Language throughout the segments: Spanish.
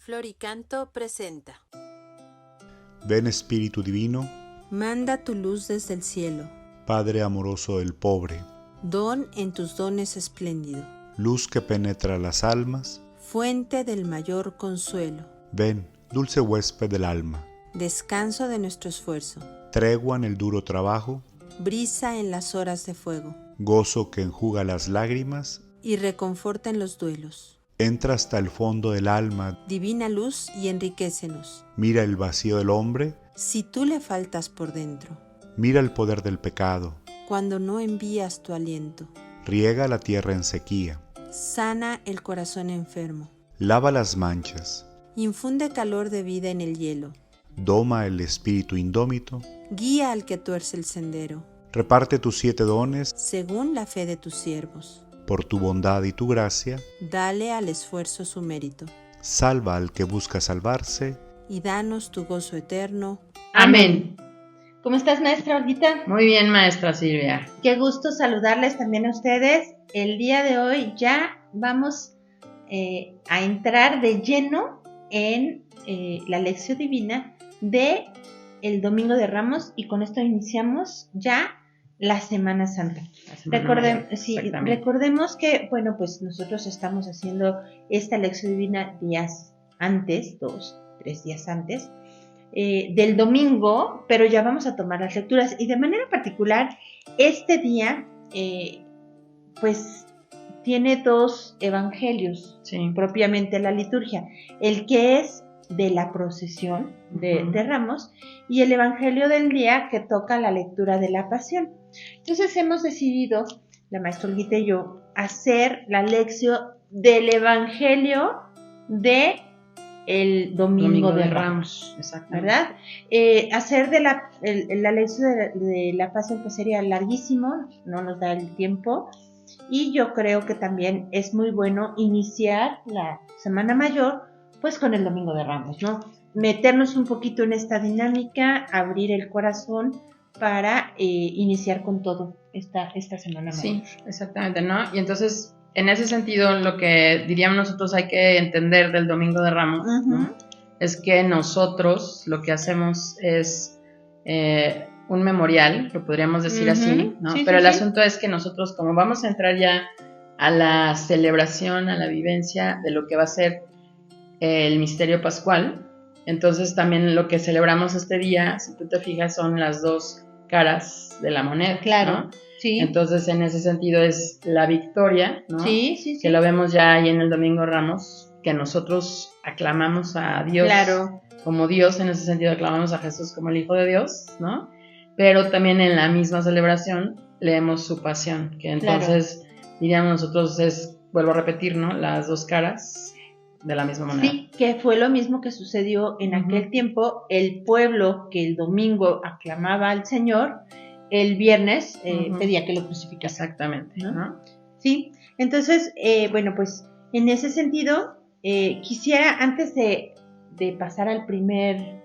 Flor y Canto presenta. Ven Espíritu Divino, Manda tu luz desde el cielo, Padre amoroso del pobre, don en tus dones espléndido, luz que penetra las almas. fuente del mayor consuelo, Ven, dulce huésped del alma, descanso de nuestro esfuerzo, tregua en el duro trabajo, brisa en las horas de fuego, gozo que enjuga las lágrimas. y reconforta en los duelos. Entra hasta el fondo del alma, Divina luz y enriquécenos, mira el vacío del hombre, si tú le faltas por dentro, mira el poder del pecado, cuando no envías tu aliento, riega la tierra en sequía, sana el corazón enfermo, lava las manchas, infunde calor de vida en el hielo, doma el espíritu indómito, guía al que tuerce el sendero, reparte tus 7 dones, según la fe de tus siervos. por tu bondad y tu gracia, Dale al esfuerzo su mérito, salva al que busca salvarse. y danos tu gozo eterno. Amén. ¿Cómo estás, maestra Olguita? Muy bien, maestra Silvia. Qué gusto saludarles también a ustedes. El día de hoy ya vamos a entrar de lleno en la lección divina de el Domingo de Ramos, y con esto iniciamos ya la Semana Santa. Recordemos que, bueno, pues nosotros estamos haciendo esta lección divina días antes, 2, 3 días antes del domingo, pero ya vamos a tomar las lecturas, y de manera particular este día pues tiene 2 evangelios, Sí. propiamente la liturgia, el que es de la procesión de Ramos, y el evangelio del día que toca la lectura de la Pasión. Entonces hemos decidido, la maestra Olguita y yo, hacer la lección del evangelio de el Domingo de Ramos, ¿verdad? Hacer de la lección de la Pasión pues sería larguísimo, no nos da el tiempo, y yo creo que también es muy bueno iniciar la Semana Mayor pues con el Domingo de Ramos, ¿no? Meternos un poquito en esta dinámica, abrir el corazón para iniciar con todo esta Semana Mayor. Sí, exactamente, ¿no? Y entonces, en ese sentido, lo que diríamos nosotros hay que entender del Domingo de Ramos, ¿no? Es que nosotros lo que hacemos es un memorial, lo podríamos decir así, ¿no? Sí, pero sí, el sí. asunto es que nosotros, como vamos a entrar ya a la celebración, a la vivencia de lo que va a ser el misterio pascual, entonces también lo que celebramos este día, si tú te fijas, son las 2 caras de la moneda, Claro, ¿no? sí. Entonces en ese sentido es la victoria, ¿no? Sí. Que lo vemos ya ahí en el Domingo de Ramos, que nosotros aclamamos a Dios, Claro. como Dios, en ese sentido aclamamos a Jesús como el Hijo de Dios, ¿no? Pero también en la misma celebración leemos su pasión, que entonces diríamos nosotros es, vuelvo a repetir, ¿no? Las 2 caras de la misma moneda. Sí, que fue lo mismo que sucedió en aquel tiempo. El pueblo que el domingo aclamaba al Señor, el viernes pedía que lo crucificaran. Exactamente, ¿no? Sí, entonces, bueno, pues en ese sentido, quisiera, antes de pasar al primer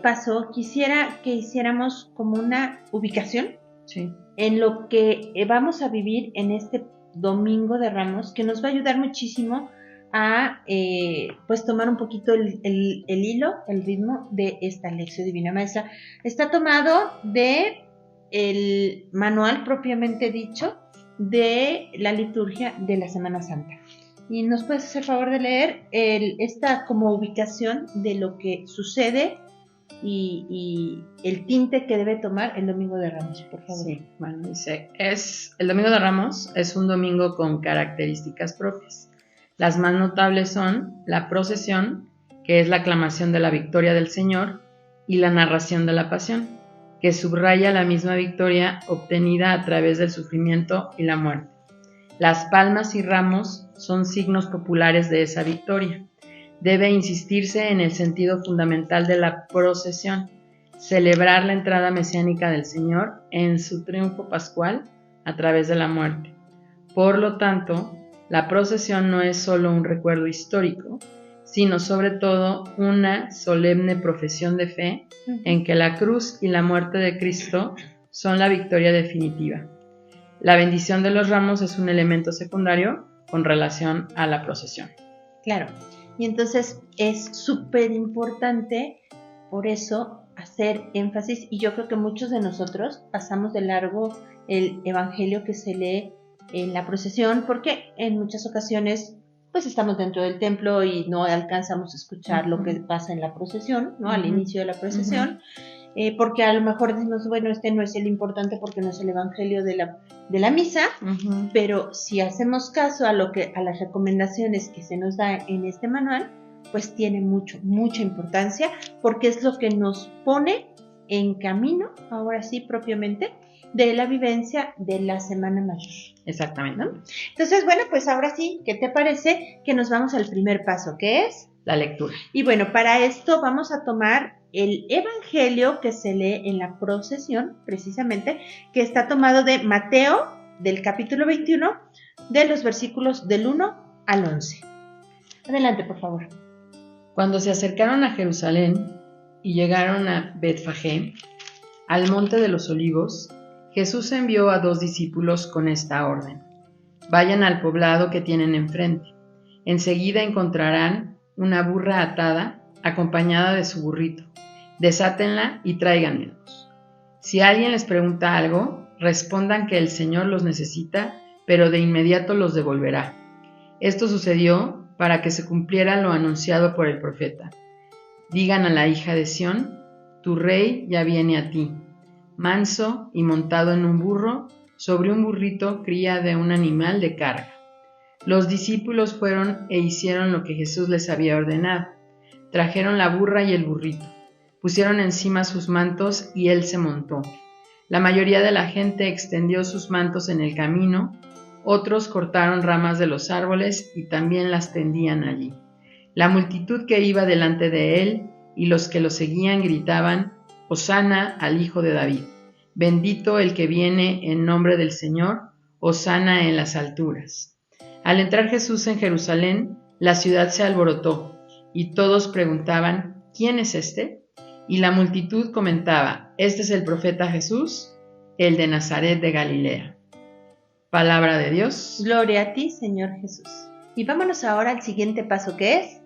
paso, quisiera que hiciéramos como una ubicación en lo que vamos a vivir en este Domingo de Ramos, que nos va a ayudar muchísimo a pues tomar un poquito el hilo, el ritmo de esta lección divina. Maestra, está tomado de el manual propiamente dicho de la liturgia de la Semana Santa. ¿Y nos puedes hacer favor de leer esta como ubicación de lo que sucede y el tinte que debe tomar el Domingo de Ramos, por favor? Sí, bueno, dice, el Domingo de Ramos es un domingo con características propias. Las más notables son la procesión, que es la aclamación de la victoria del Señor, y la narración de la pasión, que subraya la misma victoria obtenida a través del sufrimiento y la muerte. Las palmas y ramos son signos populares de esa victoria. Debe insistirse en el sentido fundamental de la procesión, celebrar la entrada mesiánica del Señor en su triunfo pascual a través de la muerte. Por lo tanto, la procesión no es solo un recuerdo histórico, sino sobre todo una solemne profesión de fe en que la cruz y la muerte de Cristo son la victoria definitiva. La bendición de los ramos es un elemento secundario con relación a la procesión. Claro. Y entonces es súper importante, por eso, hacer énfasis, y yo creo que muchos de nosotros pasamos de largo el evangelio que se lee en la procesión, porque en muchas ocasiones pues estamos dentro del templo y no alcanzamos a escuchar lo que pasa en la procesión, ¿no? Al inicio de la procesión, porque a lo mejor decimos, bueno, este no es el importante porque no es el evangelio de la misa, pero si hacemos caso a las recomendaciones que se nos da en este manual, pues tiene mucha importancia, porque es lo que nos pone en camino, ahora sí propiamente, de la vivencia de la Semana Mayor. Exactamente. ¿No? Entonces, bueno, pues ahora sí, ¿qué te parece que nos vamos al primer paso, que es? La lectura. Y bueno, para esto vamos a tomar el evangelio que se lee en la procesión, precisamente, que está tomado de Mateo, del capítulo 21, de los versículos del 1 al 11. Adelante, por favor. Cuando se acercaron a Jerusalén y llegaron a Betfagé, al monte de los olivos, Jesús envió a 2 discípulos con esta orden: vayan al poblado que tienen enfrente. Enseguida encontrarán una burra atada, acompañada de su burrito. Desátenla y tráiganmelos. Si alguien les pregunta algo, respondan que el Señor los necesita, pero de inmediato los devolverá. Esto sucedió para que se cumpliera lo anunciado por el profeta. Digan a la hija de Sión, tu rey ya viene a ti, manso y montado en un burro, sobre un burrito cría de un animal de carga. Los discípulos fueron e hicieron lo que Jesús les había ordenado. Trajeron la burra y el burrito, pusieron encima sus mantos y él se montó. La mayoría de la gente extendió sus mantos en el camino, otros cortaron ramas de los árboles y también las tendían allí. La multitud que iba delante de él y los que lo seguían gritaban, Hosana al Hijo de David, bendito el que viene en nombre del Señor, Hosana en las alturas. Al entrar Jesús en Jerusalén, la ciudad se alborotó y todos preguntaban, ¿quién es este? Y la multitud comentaba, este es el profeta Jesús, el de Nazaret de Galilea. Palabra de Dios. Gloria a ti, Señor Jesús. Y vámonos ahora al siguiente paso, que es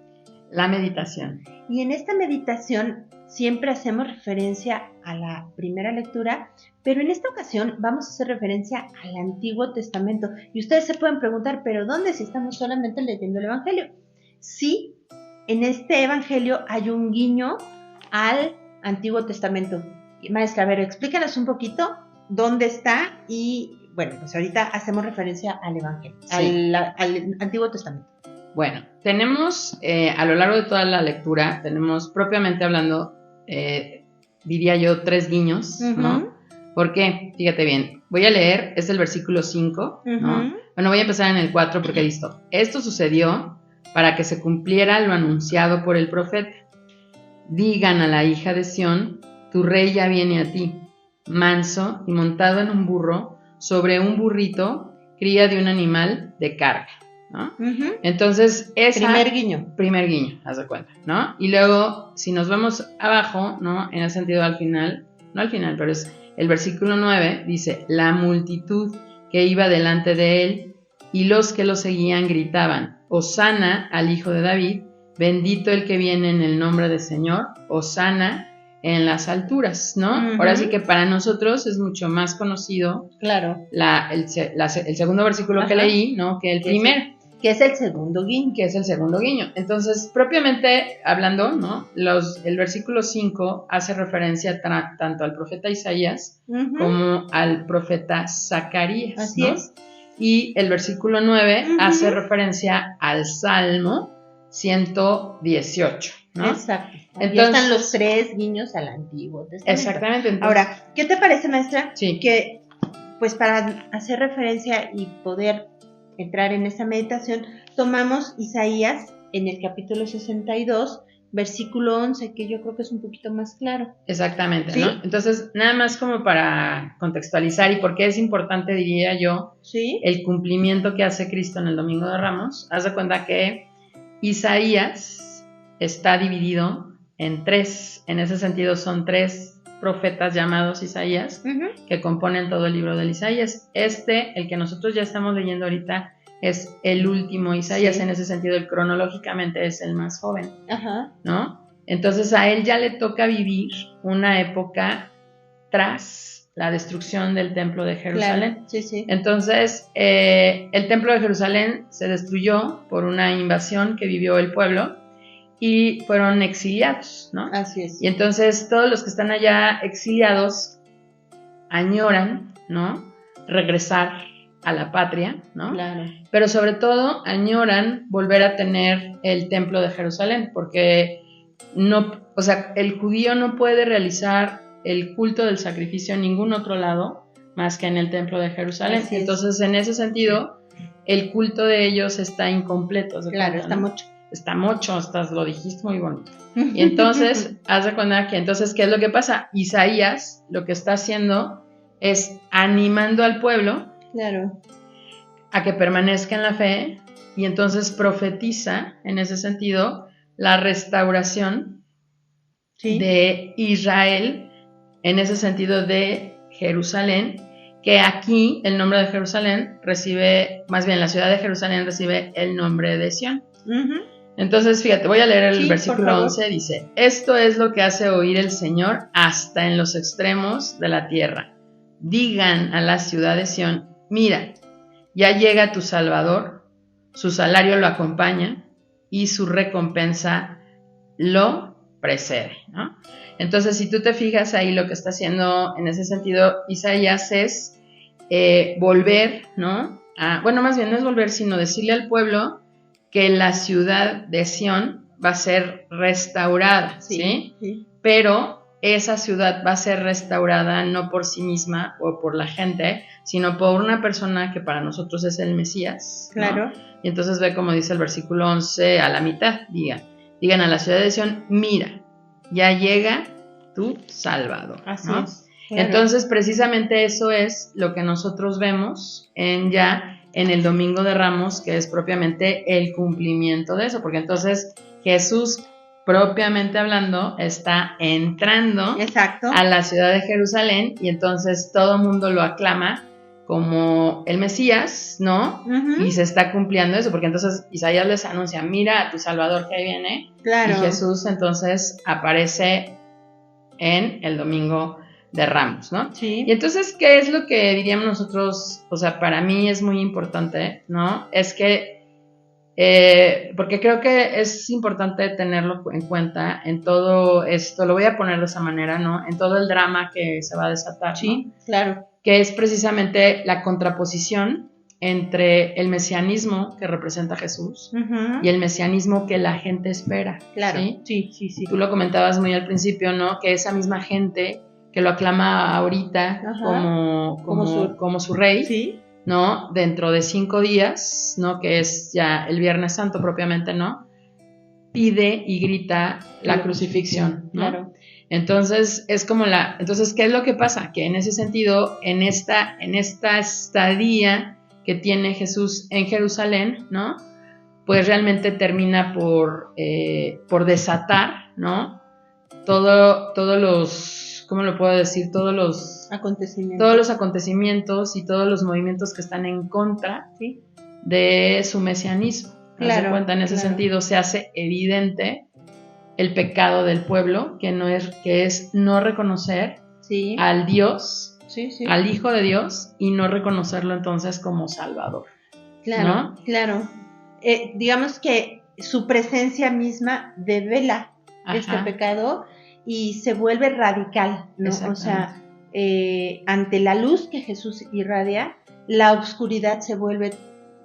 la meditación. Y en esta meditación siempre hacemos referencia a la primera lectura, pero en esta ocasión vamos a hacer referencia al Antiguo Testamento. Y ustedes se pueden preguntar, ¿pero dónde si estamos solamente leyendo el Evangelio? Sí, en este Evangelio hay un guiño al Antiguo Testamento. Maestra, a ver, explícanos un poquito dónde está y, bueno, pues ahorita hacemos referencia al Evangelio, sí. al Antiguo Testamento. Bueno, tenemos a lo largo de toda la lectura, tenemos propiamente hablando, diría yo, 3 guiños, ¿no? ¿Por qué? Fíjate bien, voy a leer, es el versículo 5, ¿no? Bueno, voy a empezar en el 4 porque listo. Esto sucedió para que se cumpliera lo anunciado por el profeta. Digan a la hija de Sión, tu rey ya viene a ti, manso y montado en un burro, sobre un burrito, cría de un animal de carga, ¿no? Entonces, primer guiño, haz de cuenta, ¿no? Y luego, si nos vamos abajo, ¿no? En el sentido al final, no al final, pero es el versículo 9, dice, la multitud que iba delante de él y los que lo seguían gritaban, Hosana al Hijo de David, bendito el que viene en el nombre del Señor, Hosana en las alturas, ¿no? Ahora sí que para nosotros es mucho más conocido, claro, el segundo versículo que leí, ¿no? Que el primero. Que es el segundo guiño. Que es el segundo guiño. Entonces, propiamente hablando, ¿no? El versículo 5 hace referencia tanto al profeta Isaías como al profeta Zacarías. Así ¿no? es. Y el versículo 9 hace referencia al Salmo 118, ¿no? Exacto. Entonces, están los 3 guiños al Antiguo Testamento. Exactamente. Entonces, ahora, ¿qué te parece, maestra? Sí. Que, pues para hacer referencia y poder entrar en esta meditación, tomamos Isaías en el capítulo 62, versículo 11, que yo creo que es un poquito más claro. Exactamente, ¿Sí? ¿no? Entonces, nada más como para contextualizar y por qué es importante, diría yo, ¿Sí? el cumplimiento que hace Cristo en el Domingo de Ramos. Haz de cuenta que Isaías está dividido en 3, en ese sentido son 3 profetas llamados Isaías que componen todo el libro de Isaías. El que nosotros ya estamos leyendo ahorita, es el último Isaías, Sí. en ese sentido, él cronológicamente es el más joven, Ajá. ¿no? Entonces a él ya le toca vivir una época tras la destrucción del templo de Jerusalén. Claro. Sí, sí. Entonces, el templo de Jerusalén se destruyó por una invasión que vivió el pueblo y fueron exiliados, ¿no? Así es. Y entonces todos los que están allá exiliados añoran, ¿no? Regresar a la patria, ¿no? Claro. Pero sobre todo añoran volver a tener el templo de Jerusalén, porque no, o sea, el judío no puede realizar el culto del sacrificio en ningún otro lado más que en el templo de Jerusalén. Así es. Entonces, en ese sentido, el culto de ellos está incompleto. ¿Se Claro, cuenta, está no? mucho. Está mucho, lo dijiste muy bonito. Y entonces, haz de cuenta que entonces, ¿qué es lo que pasa? Isaías lo que está haciendo es animando al pueblo Claro. a que permanezca en la fe y entonces profetiza, en ese sentido, la restauración Sí. de Israel, en ese sentido de Jerusalén, que aquí el nombre de Jerusalén recibe, más bien la ciudad de Jerusalén recibe el nombre de Sión. Ujú. Entonces, fíjate, voy a leer el Sí, por versículo favor. 11, dice, esto es lo que hace oír el Señor hasta en los extremos de la tierra. Digan a la ciudad de Sión, mira, ya llega tu Salvador, su salario lo acompaña y su recompensa lo precede, ¿no? Entonces, si tú te fijas ahí, lo que está haciendo en ese sentido Isaías es volver, ¿no? Bueno, más bien no es volver, sino decirle al pueblo que la ciudad de Sión va a ser restaurada, ¿sí? Sí. Pero esa ciudad va a ser restaurada no por sí misma o por la gente, sino por una persona que para nosotros es el Mesías, ¿no? Claro. Y entonces ve como dice el versículo 11 a la mitad, digan a la ciudad de Sión, mira, ya llega tu Salvador, Así ¿no? es. Claro. Entonces, precisamente eso es lo que nosotros vemos en el Domingo de Ramos, que es propiamente el cumplimiento de eso, porque entonces Jesús, propiamente hablando, está entrando Exacto. a la ciudad de Jerusalén y entonces todo el mundo lo aclama como el Mesías, ¿no? Ujú. Y se está cumpliendo eso, porque entonces Isaías les anuncia, mira a tu Salvador que ahí viene, Claro. y Jesús entonces aparece en el Domingo de Ramos, ¿no? Sí. Y entonces, ¿qué es lo que diríamos nosotros? O sea, para mí es muy importante, ¿no? Es que, porque creo que es importante tenerlo en cuenta en todo esto, lo voy a poner de esa manera, ¿no? En todo el drama que se va a desatar, ¿no? Sí, claro. Que es precisamente la contraposición entre el mesianismo que representa Jesús Ujú. y el mesianismo que la gente espera. Claro. ¿Sí? Sí. Tú lo comentabas muy al principio, ¿no? Que esa misma gente que lo aclama ahorita Ajá. como su rey, Sí. ¿no? Dentro de 5 días, ¿no? Que es ya el Viernes Santo propiamente, ¿no? Pide y grita la crucifixión, ¿no? Claro. Entonces, entonces, ¿qué es lo que pasa? Que en ese sentido, en esta estadía que tiene Jesús en Jerusalén, ¿no? Pues realmente termina por desatar, ¿no? Todos los, ¿cómo lo puedo decir? Todos los acontecimientos y todos los movimientos que están en contra, ¿sí? De su mesianismo. Claro, ¿Te cuenta? En ese sentido se hace evidente el pecado del pueblo, que es no reconocer Sí. al Dios, Sí. al Hijo de Dios, y no reconocerlo entonces como Salvador. Claro, ¿no? claro. Digamos que su presencia misma devela este pecado y se vuelve radical, ¿no? O sea, ante la luz que Jesús irradia, la oscuridad se vuelve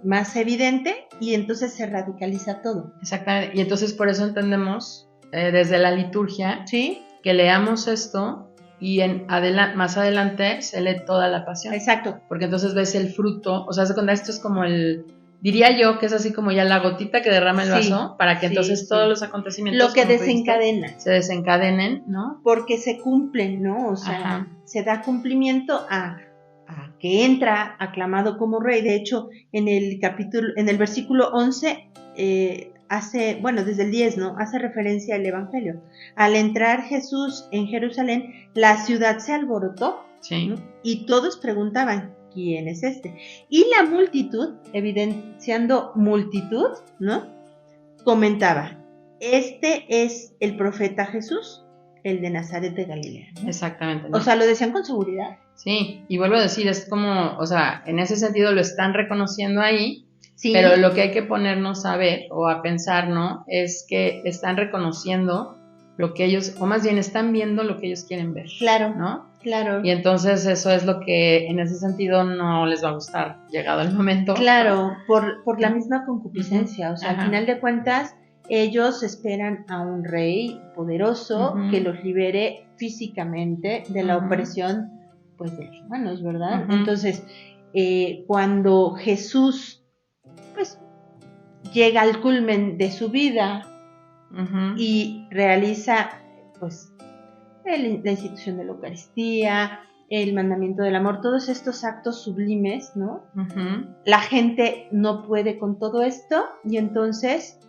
más evidente y entonces se radicaliza todo. Exactamente. Y entonces por eso entendemos desde la liturgia, ¿sí? Que leamos esto y más adelante se lee toda la pasión. Exacto. Porque entonces ves el fruto, o sea, esto es como diría yo que es así como ya la gotita que derrama el vaso, para que entonces todos los acontecimientos lo que desencadena se desencadenen, ¿no? Porque se cumplen, ¿no? O sea, se da cumplimiento a que entra aclamado como rey. De hecho, en el versículo 11 desde el 10, ¿no? Hace referencia al Evangelio. Al entrar Jesús en Jerusalén, la ciudad se alborotó, sí. ¿no? Y todos preguntaban, ¿quién es este? Y la multitud, evidenciando multitud, ¿no? Comentaba, este es el profeta Jesús, el de Nazaret de Galilea. Exactamente, ¿no? O sea, lo decían con seguridad. Sí, y vuelvo a decir, es como, o sea, en ese sentido lo están reconociendo ahí, Sí, pero lo que hay que ponernos a ver o a pensar, ¿no? Es que están reconociendo lo que ellos, o más bien están viendo lo que ellos quieren ver, claro, ¿no? claro. Y entonces eso es lo que en ese sentido no les va a gustar, llegado el momento. Claro, por la misma concupiscencia. O sea, Ajá. al final de cuentas, ellos esperan a un rey poderoso Ujú. que los libere físicamente de la Ujú. opresión, pues, de los humanos, ¿verdad? Ujú. Entonces, cuando Jesús, pues, llega al culmen de su vida Ujú. y realiza, pues, la institución de la Eucaristía, el mandamiento del amor, todos estos actos sublimes, ¿no? Ujú. La gente no puede con todo esto y entonces,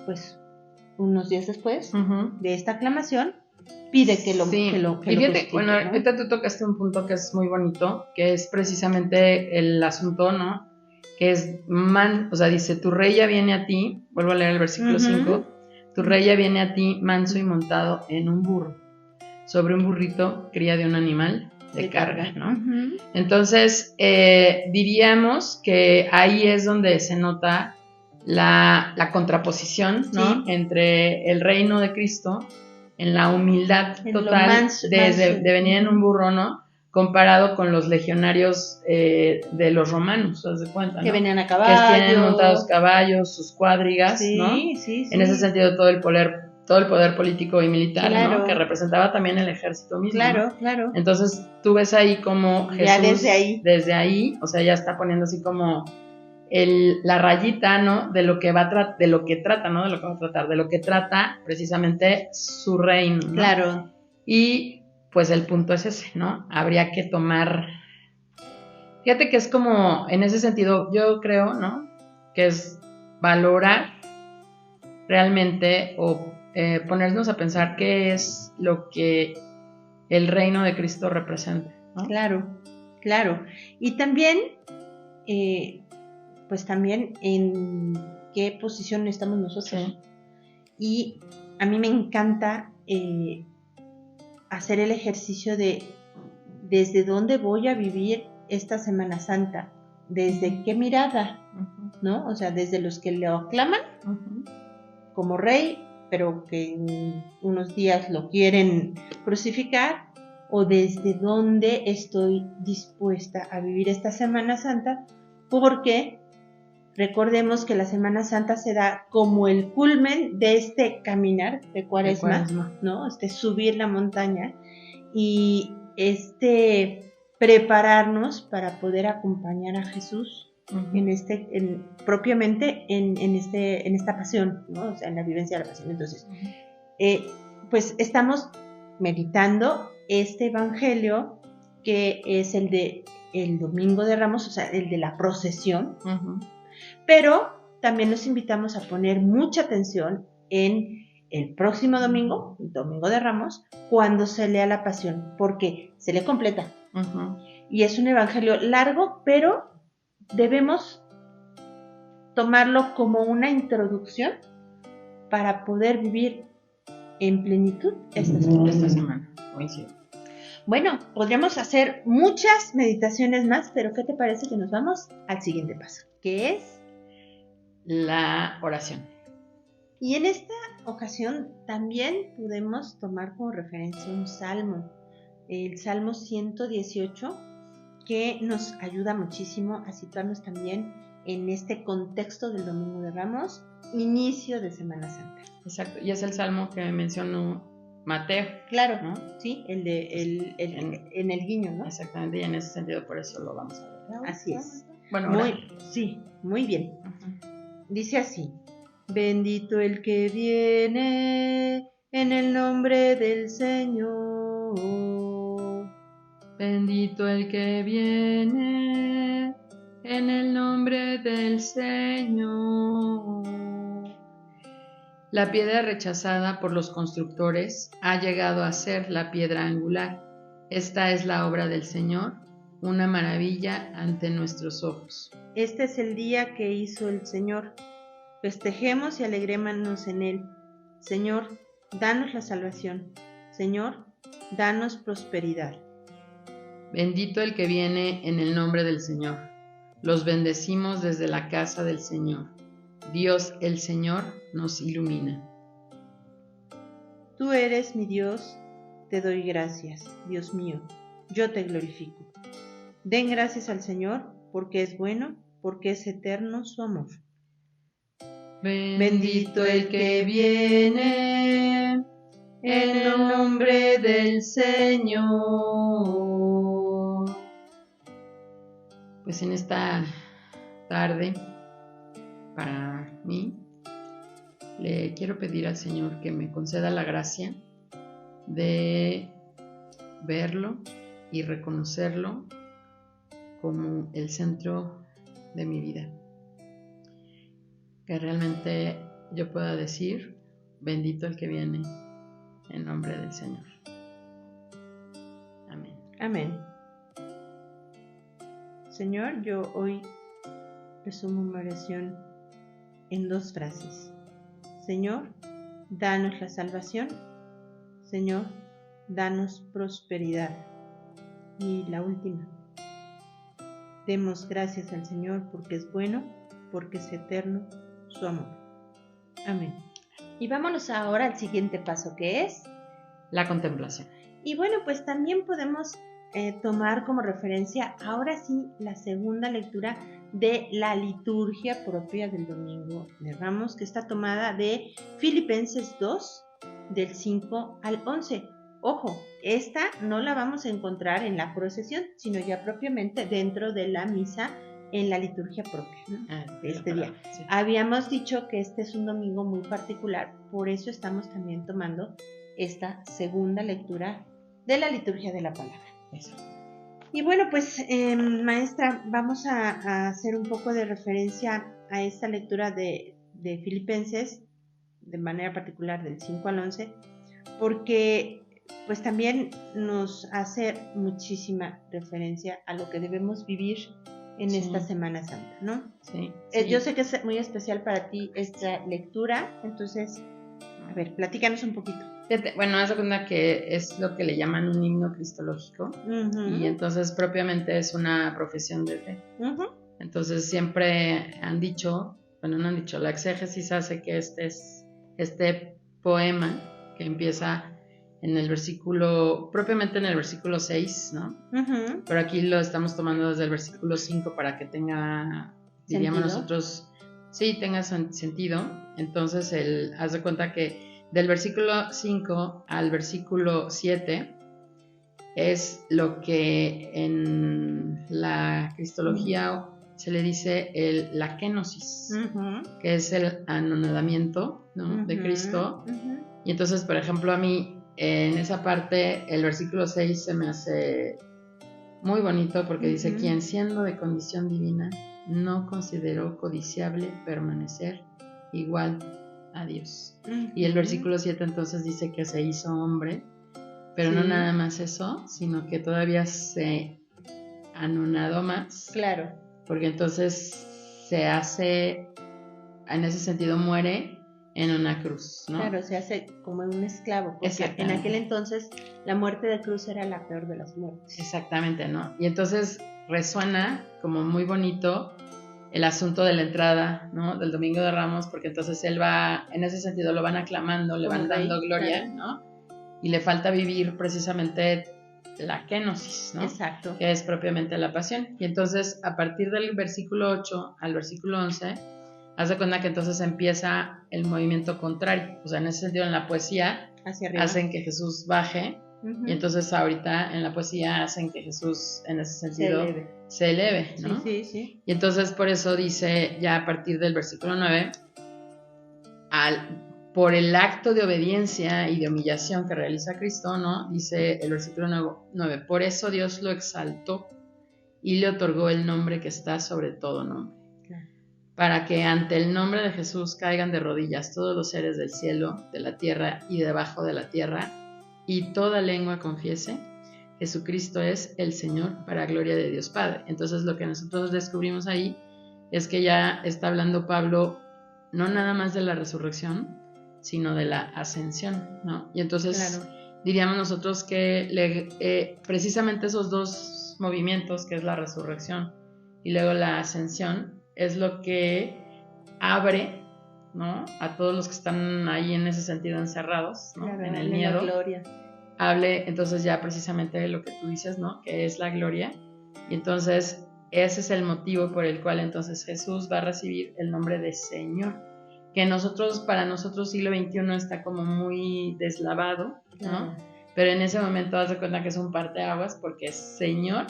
pues, unos días después Ujú. de esta aclamación, pide que lo Sí. que Y lo fíjate, crucifiquen, bueno, ¿no? ahorita tú tocaste un punto que es muy bonito, que es precisamente el asunto, ¿no? Que es, o sea, dice, tu rey ya viene a ti, vuelvo a leer el versículo Ujú. 5, tu rey ya viene a ti manso y montado en un burro, sobre un burrito, cría de un animal de carga, ¿no? Ujú. Entonces, diríamos que ahí es donde se nota la contraposición, ¿no? Sí. Entre el reino de Cristo en la humildad En lo total manso. de venir en un burro, ¿no? Comparado con los legionarios de los romanos, ¿te das cuenta? Que ¿no? venían a Que caballo. tienen montados caballos, sus cuadrigas, Sí, ¿no? sí. En ese sentido, todo el poder político y militar, Claro. ¿no? Que representaba también el ejército mismo, Claro, ¿no? claro. Entonces tú ves ahí como Jesús Ya desde ahí. o sea, ya está poniendo así como la rayita, ¿no? De lo que va de lo que trata, ¿no? De lo que va a tratar, de lo que trata precisamente su reino, ¿no? Claro. Y pues el punto es ese, ¿no? Habría que tomar, fíjate que es como, en ese sentido, yo creo, ¿no? Que es valorar realmente o ponernos a pensar qué es lo que el reino de Cristo representa, ¿no? Claro, claro. Y también, pues también en qué posición estamos nosotros. Sí. Y a mí me encanta hacer el ejercicio de desde dónde voy a vivir esta Semana Santa, desde qué mirada, Uh-huh. ¿no? O sea, desde los que lo aclaman Uh-huh. como rey, pero que en unos días lo quieren crucificar, o desde dónde estoy dispuesta a vivir esta Semana Santa, porque recordemos que la Semana Santa se da como el culmen de este caminar de Cuaresma, ¿no? Subir la montaña y prepararnos para poder acompañar a Jesús Uh-huh. propiamente en esta pasión, ¿no? O sea, en la vivencia de la pasión. Entonces, pues estamos meditando este evangelio que es el de el Domingo de Ramos, o sea, el de la procesión, Uh-huh. pero también los invitamos a poner mucha atención en el próximo domingo, el Domingo de Ramos, cuando se lea la pasión, porque se lee completa. Uh-huh. Y es un evangelio largo, pero debemos tomarlo como una introducción para poder vivir en plenitud esta semana. Coincido. Bueno, podríamos hacer muchas meditaciones más, pero ¿qué te parece que nos vamos al siguiente paso? Que es la oración. Y en esta ocasión también podemos tomar como referencia un salmo, el Salmo 118, que nos ayuda muchísimo a situarnos también en este contexto del Domingo de Ramos, inicio de Semana Santa. Exacto, y es el salmo que mencionó Mateo. Claro, ¿no? Sí, en el guiño, ¿no? Exactamente, y en ese sentido por eso lo vamos a ver. Así es. Bueno, muy bien. Uh-huh. Dice así: bendito el que viene en el nombre del Señor. Bendito el que viene en el nombre del Señor. La piedra rechazada por los constructores ha llegado a ser la piedra angular. Esta es la obra del Señor, una maravilla ante nuestros ojos. Este es el día que hizo el Señor. Festejemos y alegrémonos en él. Señor, danos la salvación. Señor, danos prosperidad. Bendito el que viene en el nombre del Señor. Los bendecimos desde la casa del Señor. Dios el Señor nos ilumina. Tú eres mi Dios, te doy gracias, Dios mío, yo te glorifico. Den gracias al Señor, porque es bueno, porque es eterno su amor. Bendito el que viene en el nombre del Señor. Pues en esta tarde, para mí, le quiero pedir al Señor que me conceda la gracia de verlo y reconocerlo como el centro de mi vida. Que realmente yo pueda decir, bendito el que viene en nombre del Señor. Amén. Amén. Señor, yo hoy resumo mi oración en 2 frases. Señor, danos la salvación. Señor, danos prosperidad. Y la última. Demos gracias al Señor porque es bueno, porque es eterno su amor. Amén. Y vámonos ahora al siguiente paso, que es La contemplación. Y bueno, pues también podemos tomar como referencia ahora sí la segunda lectura de la liturgia propia del Domingo de Ramos, que está tomada de Filipenses 2, del 5 al 11. Ojo, esta no la vamos a encontrar en la procesión, sino ya propiamente dentro de la misa en la liturgia propia, ¿no? De este día. Sí. Habíamos dicho que este es un domingo muy particular, por eso estamos también tomando esta segunda lectura de la liturgia de la palabra. Eso. Y bueno, pues maestra, vamos a hacer un poco de referencia a esta lectura de Filipenses, de manera particular del 5 al 11, porque pues también nos hace muchísima referencia a lo que debemos vivir en esta Semana Santa, ¿no? Sí. Yo sé que es muy especial para ti esta lectura, entonces, a ver, platícanos un poquito. Bueno, haz de cuenta que es lo que le llaman un himno cristológico, y entonces propiamente es una profesión de fe. Entonces siempre han dicho, bueno, no han dicho, la exégesis hace que este poema que empieza en el versículo, propiamente en el versículo 6, ¿no? Pero aquí lo estamos tomando desde el versículo 5 para que tenga, diríamos nosotros, sí, tenga sentido. Entonces, haz de cuenta que del versículo 5 al versículo 7 es lo que en la cristología se le dice la kenosis, que es el anonadamiento, ¿no? De Cristo. Y entonces, por ejemplo, a mí en esa parte el versículo 6 se me hace muy bonito porque dice: quien siendo de condición divina no consideró codiciable permanecer igual a Dios. Y el versículo 7 entonces dice que se hizo hombre, pero no nada más eso, sino que todavía se anonadó más. Claro. Porque entonces se hace, en ese sentido muere en una cruz, ¿no? Claro, se hace como un esclavo, porque en aquel entonces la muerte de cruz era la peor de las muertes. Exactamente, ¿no? Y entonces resuena como muy bonito el asunto de la entrada, ¿no? Del Domingo de Ramos, porque entonces él va, en ese sentido lo van aclamando, le van dando gloria, ¿no? Y le falta vivir precisamente la kenosis, ¿no? Exacto. Que es propiamente la pasión. Y entonces, a partir del versículo 8 al versículo 11, haz de cuenta que entonces empieza el movimiento contrario. O sea, en ese sentido, en la poesía hacen que Jesús baje, y entonces ahorita en la poesía hacen que Jesús, en ese sentido, se eleve, ¿no? Sí. Y entonces por eso dice, ya a partir del versículo 9, por el acto de obediencia y de humillación que realiza Cristo, ¿no? Dice el versículo 9, por eso Dios lo exaltó y le otorgó el nombre que está sobre todo nombre. Claro. Para que ante el nombre de Jesús caigan de rodillas todos los seres del cielo, de la tierra y debajo de la tierra, y toda lengua confiese Jesucristo es el Señor para gloria de Dios Padre. Entonces lo que nosotros descubrimos ahí es que ya está hablando Pablo no nada más de la resurrección, sino de la ascensión, ¿no? Y entonces diríamos nosotros que precisamente esos dos movimientos, que es la resurrección y luego la ascensión, es lo que abre, ¿no?, a todos los que están ahí en ese sentido encerrados, ¿no?, en el miedo. La gloria. Hable entonces ya precisamente de lo que tú dices, ¿no?, que es la gloria. Y entonces ese es el motivo por el cual entonces Jesús va a recibir el nombre de Señor, que para nosotros siglo XXI está como muy deslavado, ¿no? Pero en ese momento haz de cuenta que es un parteaguas, porque es Señor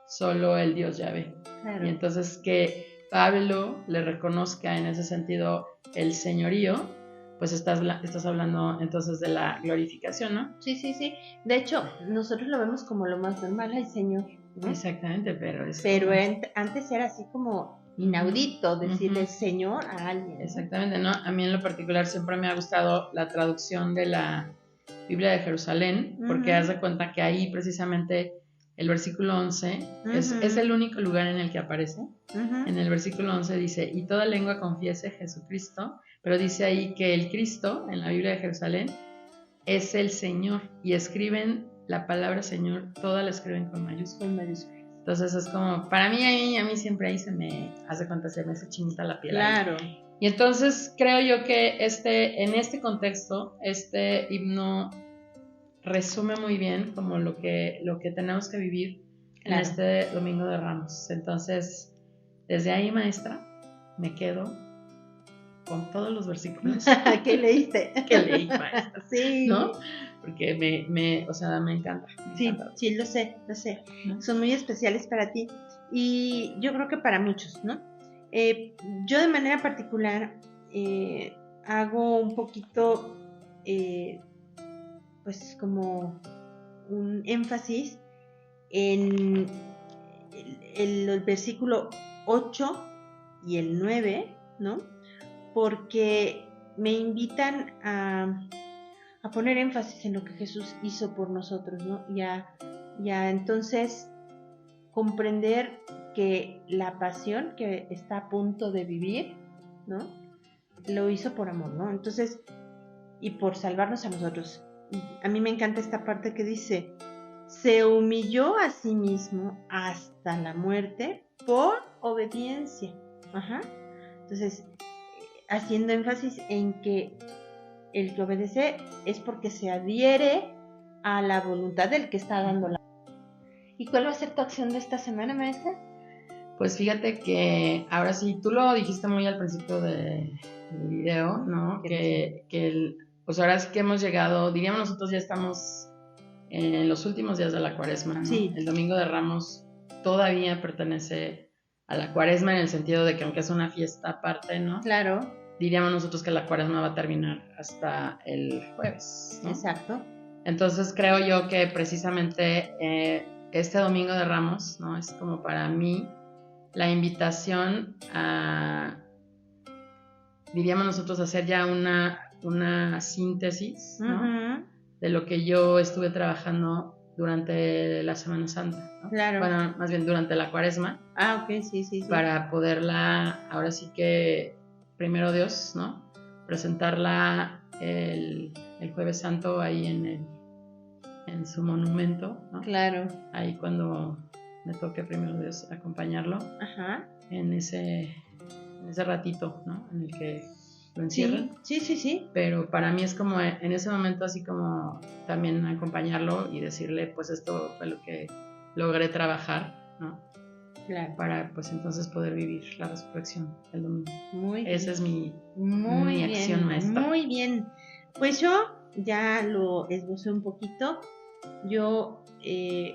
solo el Dios Yahvé. Y entonces que Pablo le reconozca en ese sentido el señorío, pues estás hablando entonces de la glorificación, ¿no? Sí. De hecho, nosotros lo vemos como lo más normal, el Señor, ¿no? Exactamente, pero antes era así como inaudito decirle Señor a alguien, ¿no? Exactamente, ¿no? A mí en lo particular siempre me ha gustado la traducción de la Biblia de Jerusalén, porque haz de cuenta que ahí precisamente el versículo 11 es el único lugar en el que aparece. En el versículo 11 dice, y toda lengua confiese Jesucristo, pero dice ahí que el Cristo, en la Biblia de Jerusalén, es el Señor, y escriben la palabra Señor, toda la escriben con mayúsculas. Entonces es como, para mí, a mí siempre ahí se me hace cuenta, se me hace chinita la piel. Claro. Ahí. Y entonces creo yo que en este contexto, este himno resume muy bien como lo que tenemos que vivir en este Domingo de Ramos. Entonces, desde ahí, maestra, me quedo con todos los versículos. ¿Qué leíste? Que leí, maestra. Sí. ¿No? Porque me encanta. Sí, lo sé. ¿No? Son muy especiales para ti. Y yo creo que para muchos, ¿no? Yo de manera particular hago un poquito, pues como un énfasis en el versículo 8 y el 9, ¿no? Porque me invitan a poner énfasis en lo que Jesús hizo por nosotros, ¿no? Ya entonces comprender que la pasión que está a punto de vivir, ¿no?, lo hizo por amor, ¿no? Entonces, y por salvarnos a nosotros. A mí me encanta esta parte que dice, se humilló a sí mismo hasta la muerte por obediencia. Entonces, haciendo énfasis en que el que obedece es porque se adhiere a la voluntad del que está dando la. ¿Y cuál va a ser tu acción de esta semana, maestra? Pues fíjate que ahora sí, tú lo dijiste muy al principio del video, ¿no? Pues ahora sí que hemos llegado, diríamos nosotros ya estamos en los últimos días de la Cuaresma, ¿no? Sí. El Domingo de Ramos todavía pertenece a la Cuaresma en el sentido de que aunque es una fiesta aparte, ¿no? Claro. Diríamos nosotros que la Cuaresma va a terminar hasta el jueves, ¿no? Exacto. Entonces creo yo que precisamente este Domingo de Ramos, ¿no?, es como para mí la invitación a, diríamos nosotros, hacer ya una síntesis, ¿no?, de lo que yo estuve trabajando durante la Semana Santa, ¿no? Claro. Bueno, más bien durante la Cuaresma. Ok, sí. Para poderla, ahora sí que, primero Dios, ¿no?, presentarla el Jueves Santo ahí en su monumento, ¿no? Claro. Ahí cuando me toque primero Dios acompañarlo. En ese ratito, ¿no?, en el que lo encierran. Sí. Pero para mí es como en ese momento así como también acompañarlo y decirle, pues esto fue lo que logré trabajar, ¿no? Claro. Para pues entonces poder vivir la resurrección el domingo. Muy bien. Esa es mi Muy acción bien, maestra. Muy bien. Pues yo ya lo esbocé un poquito. Yo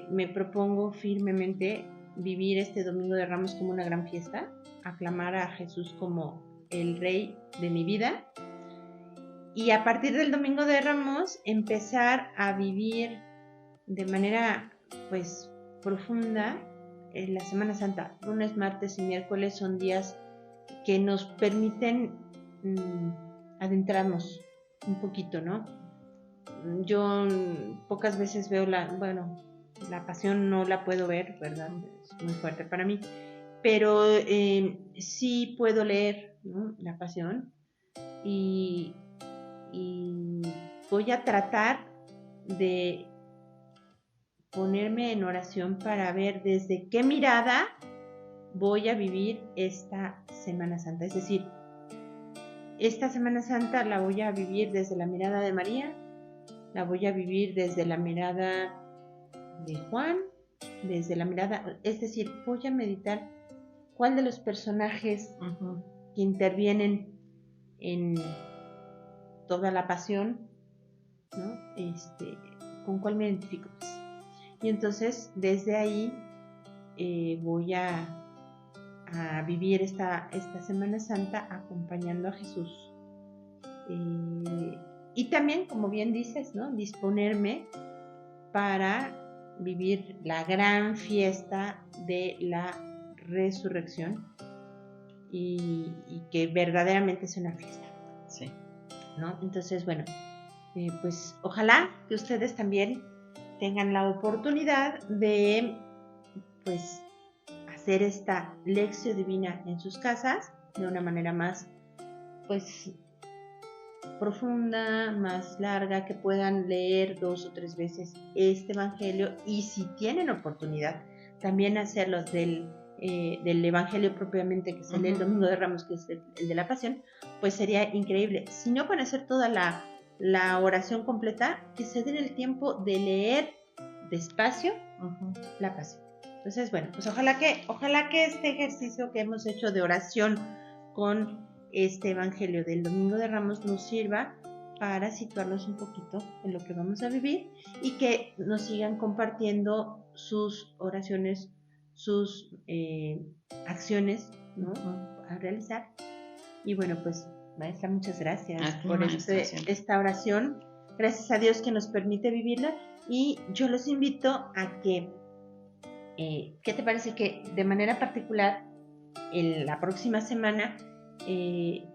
me propongo firmemente vivir este Domingo de Ramos como una gran fiesta, aclamar a Jesús como el Rey de mi vida, y a partir del Domingo de Ramos empezar a vivir de manera pues profunda la Semana Santa. Lunes, martes y miércoles son días que nos permiten adentrarnos un poquito, ¿no? Yo pocas veces veo la pasión no la puedo ver, ¿verdad? Es muy fuerte para mí, pero sí puedo leer, ¿no?, la pasión y voy a tratar de ponerme en oración para ver desde qué mirada voy a vivir esta Semana Santa. Es decir, esta Semana Santa la voy a vivir desde la mirada de María, la voy a vivir desde la mirada de Juan, desde la mirada, es decir, voy a meditar cuál de los personajes que intervienen en toda la pasión, ¿no?, con cuál me identifico. Y entonces desde ahí voy a vivir esta Semana Santa acompañando a Jesús. Y también, como bien dices, ¿no?, disponerme para vivir la gran fiesta de la resurrección y que verdaderamente es una fiesta. Sí. ¿No? Entonces, bueno, pues ojalá que ustedes también tengan la oportunidad de, pues, hacer esta lección divina en sus casas de una manera más, pues, profunda, más larga, que puedan leer 2 o 3 veces este evangelio, y si tienen oportunidad también hacerlo del evangelio propiamente que se lee el Domingo de Ramos, que es el de la Pasión, pues sería increíble. Si no pueden hacer toda la oración completa, que se den el tiempo de leer despacio la Pasión. Entonces, bueno, pues ojalá que este ejercicio que hemos hecho de oración con este evangelio del Domingo de Ramos nos sirva para situarnos un poquito en lo que vamos a vivir, y que nos sigan compartiendo sus oraciones, sus acciones, ¿no?, a realizar. Y bueno, pues, maestra, muchas gracias por esta oración. Gracias a Dios que nos permite vivirla, y yo los invito a que, ¿qué te parece que de manera particular en la próxima semana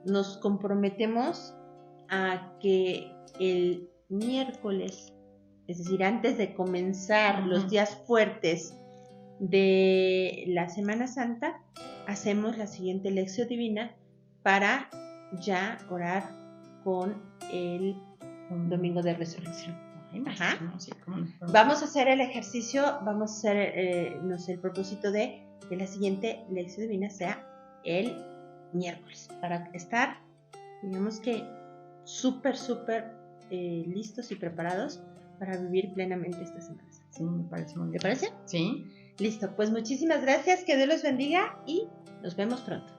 nos comprometemos a que el miércoles, es decir, antes de comenzar los días fuertes de la Semana Santa, hacemos la siguiente lección divina para ya orar con el Domingo de Resurrección? Ajá. Vamos a hacer el ejercicio, vamos a hacer el propósito de que la siguiente lección divina sea el miércoles, para estar, digamos que súper listos y preparados para vivir plenamente esta Semana Santa. Sí, me parece muy bien. ¿Te parece? Sí. Listo, pues muchísimas gracias, que Dios los bendiga y nos vemos pronto.